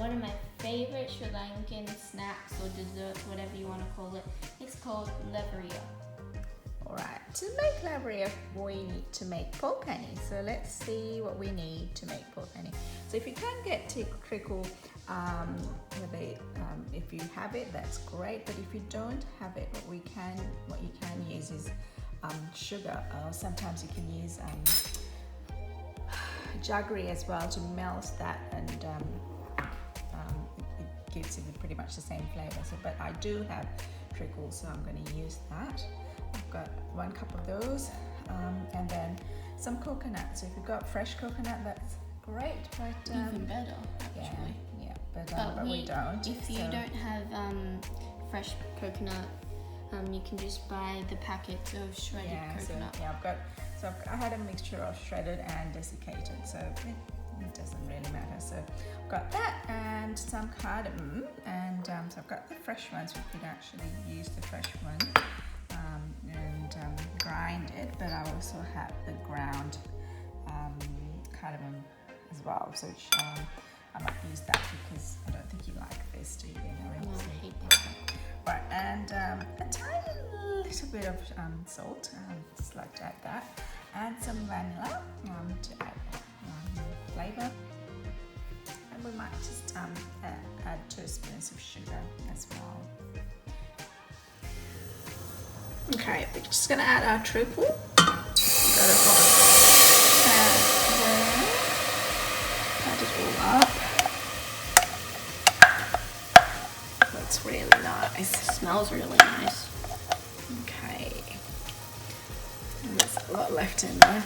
one of my favorite Sri Lankan snacks or desserts, whatever you want to call it. It's called Lavariya. Alright, to make lavariya, we need to make pulpani. So let's see what we need to make pulpani. So if you can get treacle, if you have it, that's great. But if you don't have it, what you can use is sugar. Sometimes you can use jaggery as well to melt that, and it gives it pretty much the same flavor. So, but I do have treacle, so I'm going to use that. I've got 1 cup of those, and then some coconut. So if you've got fresh coconut, that's great. But even better, actually. Yeah, but we don't. If you don't have fresh coconut, you can just buy the packets of shredded coconut. I had a mixture of shredded and desiccated, so it doesn't really matter. So I've got that and some cardamom, and so I've got the fresh ones. We could actually use the fresh ones and grind it, but I also have the ground cardamom as well, so I might use that because I don't think you like this, do you? No, I hate that. Right, and a tiny little bit of salt, just like to add that, and some vanilla to add flavor, and we might just add 2 spoons of sugar as well. Okay, we're just going to add our treacle. Add it all up. That's really nice. It smells really nice. Okay. And there's a lot left in there.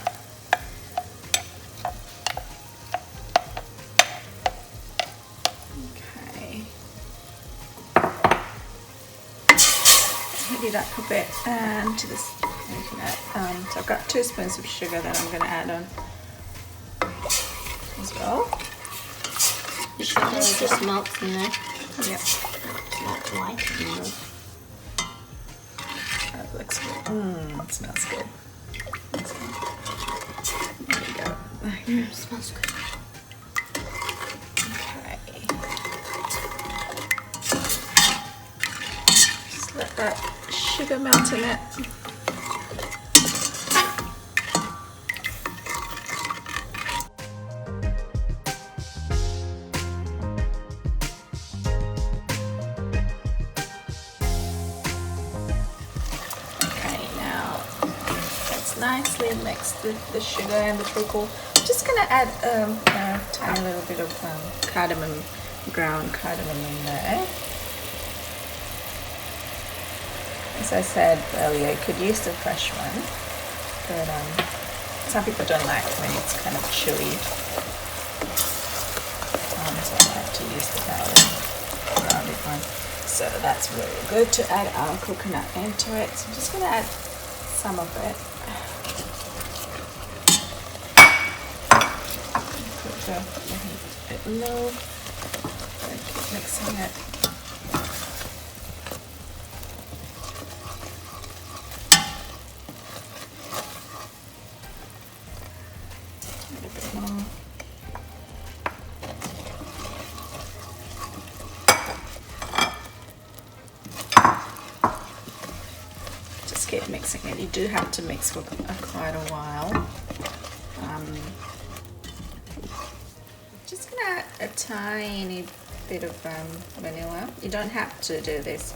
Okay. Heat it up a bit and to this coconut. So I've got 2 spoons of sugar that I'm going to add on as well. The sugar just melts in there. Yep. It's not light enough. That looks good. It smells good. There you go. It smells good. Okay. Just let that sugar melt in it. Nicely mixed the sugar and the treacle. I'm just going to add a tiny little bit of cardamom, ground cardamom in there. As I said earlier, you could use the fresh one, but some people don't like when it's kind of chewy. So I like to use the grounded one. So that's really good to add our coconut into it. So I'm just going to add some of it. The heat a bit low, and keep mixing it. A bit more. Just keep mixing it. You do have to mix for quite a while. Just gonna add a tiny bit of vanilla. You don't have to do this,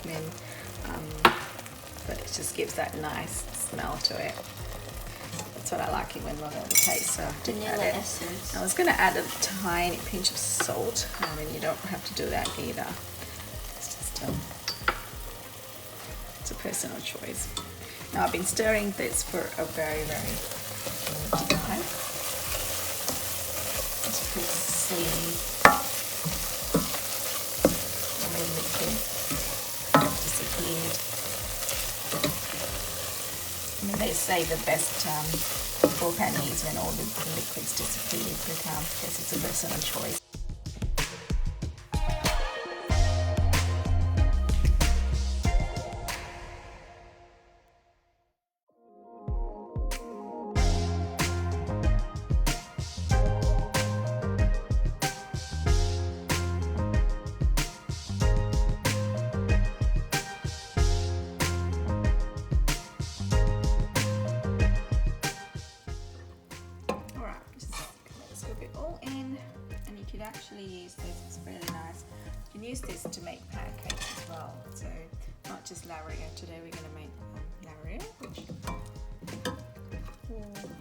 but it just gives that nice smell to it. That's what I like even more than the taste. So Vanilla essence. I was gonna add a tiny pinch of salt. You don't have to do that either. It's just it's a personal choice. Now I've been stirring this for a very, very long time. As you can see, the liquid disappeared. They say the best pulpani is when all the liquids disappear, because it's a personal choice. all in, and you could actually use this, it's really nice. You can use this to make pancakes as well, so not just Lavariya. Today we're going to make Lavariya, which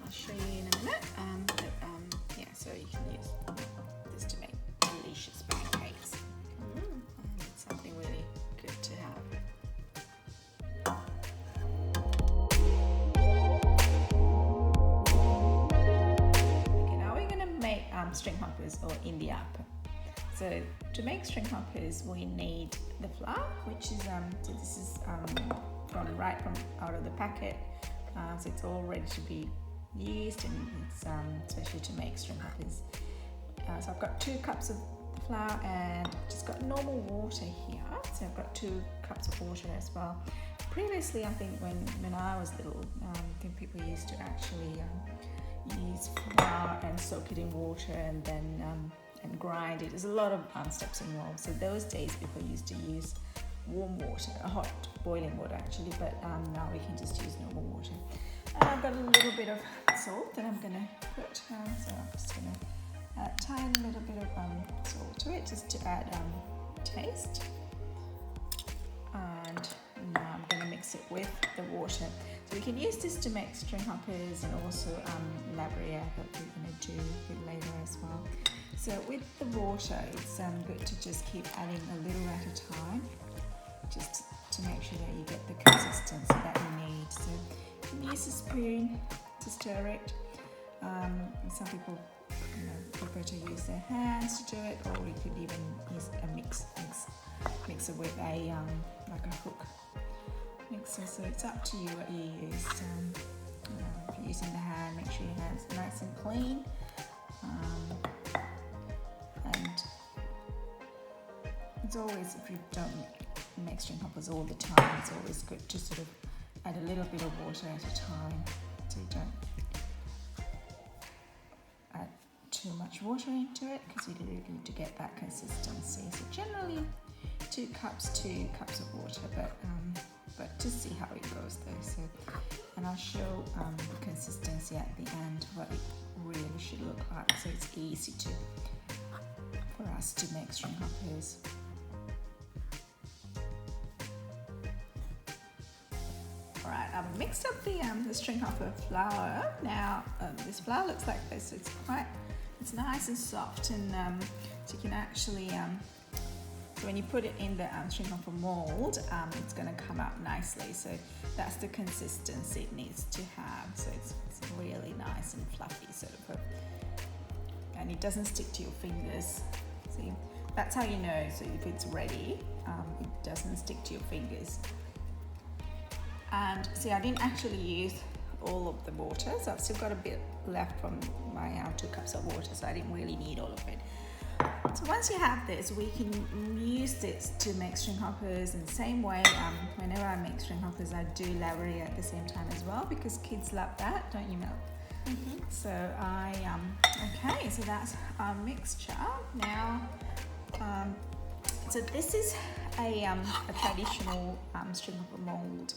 I'll show you in a minute. Yeah, so you can use this to make delicious pancakes. And it's something really good to have. String hoppers or in the upper. So to make string hoppers we need the flour, which is so this is from out of the packet, so it's all ready to be used, and it's especially to make string hoppers. So I've got 2 cups of flour and I've just got normal water here, so I've got 2 cups of water as well. Previously, I think when I was little, I think people used to actually use flour and soak it in water and then and grind it. There's a lot of steps involved. So those days people used to use warm water, hot boiling water actually, but now we can just use normal water. And I've got a little bit of salt that I'm gonna put, so I'm just gonna add a tiny little bit of salt to it just to add taste. And now I'm going to mix it with the water. So we can use this to make string hoppers and also Lavariya that we're going to do a bit later as well. So with the water, it's good to just keep adding a little at a time, just to make sure that you get the consistency that you need. So you can use a spoon to stir it. Some people prefer to use their hands to do it, or you could even use a mixer with a like a hook mixer. So it's up to you what you use. If you're using the hand, make sure your hands are nice and clean. And it's always, if you don't make string hoppers all the time, it's always good to sort of add a little bit of water at a time, so you don't add too much water into it, because you need to get that consistency. So generally 2 cups of water, but just see how it goes though. So, and I'll show the consistency at the end, what it really should look like, so it's easy for us to make string hoppers. Alright, I've mixed up the string hopper flour. Now this flour looks like this. It's nice and soft, and so you can actually so when you put it in the string hopper mold, it's going to come out nicely. So that's the consistency it needs to have. So it's really nice and fluffy, sort of, and it doesn't stick to your fingers. See, that's how you know. So if it's ready, it doesn't stick to your fingers. And see, I didn't actually use all of the water, so I've still got a bit left from my 2 cups of water, so I didn't really need all of it. So once you have this, we can use this to make string hoppers in the same way. Whenever I make string hoppers, I do Lavariya at the same time as well, because kids love that, don't you, Mel? Mm-hmm. So okay, so that's our mixture. Now, so this is a traditional string hopper mold.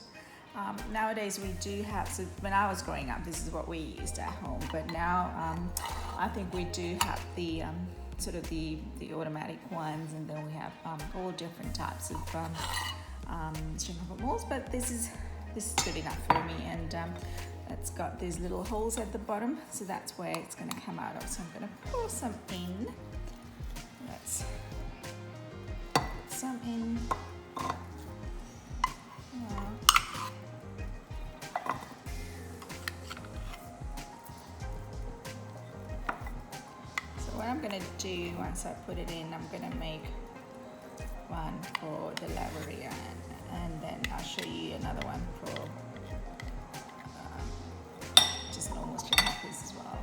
Nowadays we do have, so when I was growing up, this is what we used at home, but now I think we do have the sort of the automatic ones, and then we have all different types of string hopper molds, but this is good enough for me, and it's got these little holes at the bottom, so that's where it's going to come out of. So I'm going to pour some in. Let's put some in. What I'm going to do once I put it in, I'm going to make one for the Lavariya, and then I'll show you another one for just normal string hoppers as well.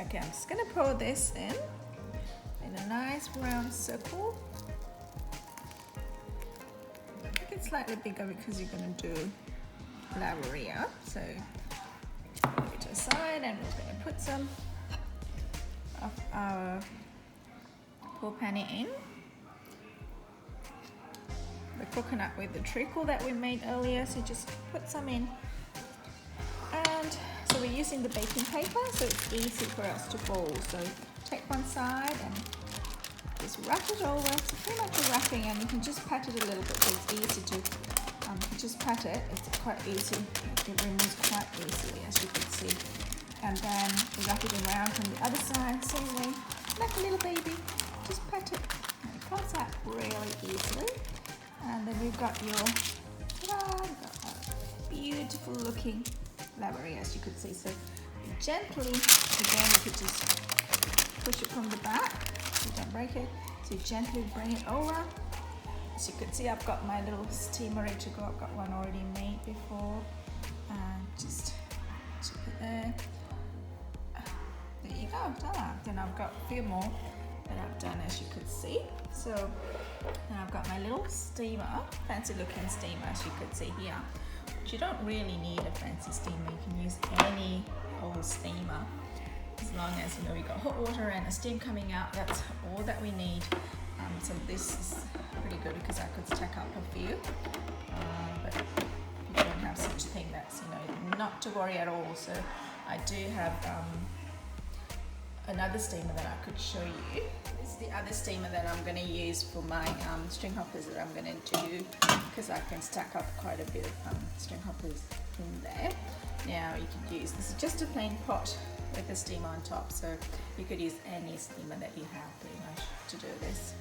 Okay, I'm just going to pour this in a nice round circle. Make it slightly bigger because you're going to do Lavariya, so aside, and we're going to put some of our poor penny in. The coconut with the treacle that we made earlier, so just put some in. And so we're using the baking paper, so it's easy for us to fold. So take one side and just wrap it over. It's pretty much a wrapping, and you can just pat it a little bit, so it's easy to just pat it. It's quite easy. It removes quite easily, as you can see. And then we wrap it around from the other side, same way, like a little baby. Just pat it, and it comes out really easily. And then we've got your, beautiful looking Lavariya, as you could see. So gently, again, you could just push it from the back, so you don't break it. So you gently bring it over. As you can see, I've got my little steamer ready to go. I've got one already made before. And just put it there. There you go, done. Then I've got a few more that I've done, as you could see. So now I've got my little steamer, fancy looking steamer, as you could see here. But you don't really need a fancy steamer. You can use any old steamer, as long as you know you got hot water and a steam coming out. That's all that we need. So this is pretty good because I could stack up a few. But if you don't have such a thing, that's not to worry at all. So I do have another steamer that I could show you. This is the other steamer that I'm going to use for my string hoppers that I'm going to do, because I can stack up quite a bit of string hoppers in there. Now you can use, this is just a plain pot with a steamer on top, so you could use any steamer that you have pretty much to do this.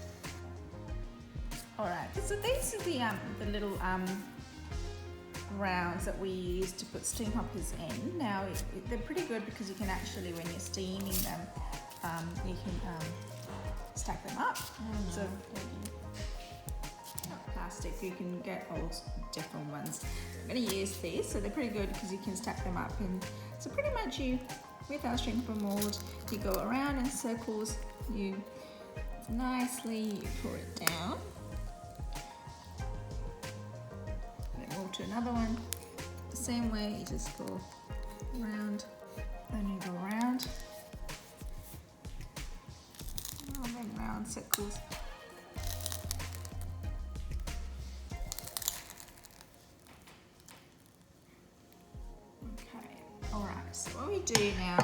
Alright, so these are the little rounds that we use to put string hoppers in. Now they're pretty good because you can actually, when you're steaming them, you can stack them up. So plastic, you can get all different ones. I'm going to use these, so they're pretty good because you can stack them up. And so pretty much with our string hopper mold, you go around in circles, you nicely pour it down. To another one, the same way, you just go around, then you go around, and then round circles. Okay, alright, so what we do now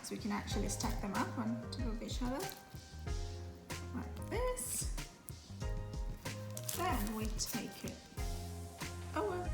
is we can actually stack them up on top of each other, like this. Then we take it over.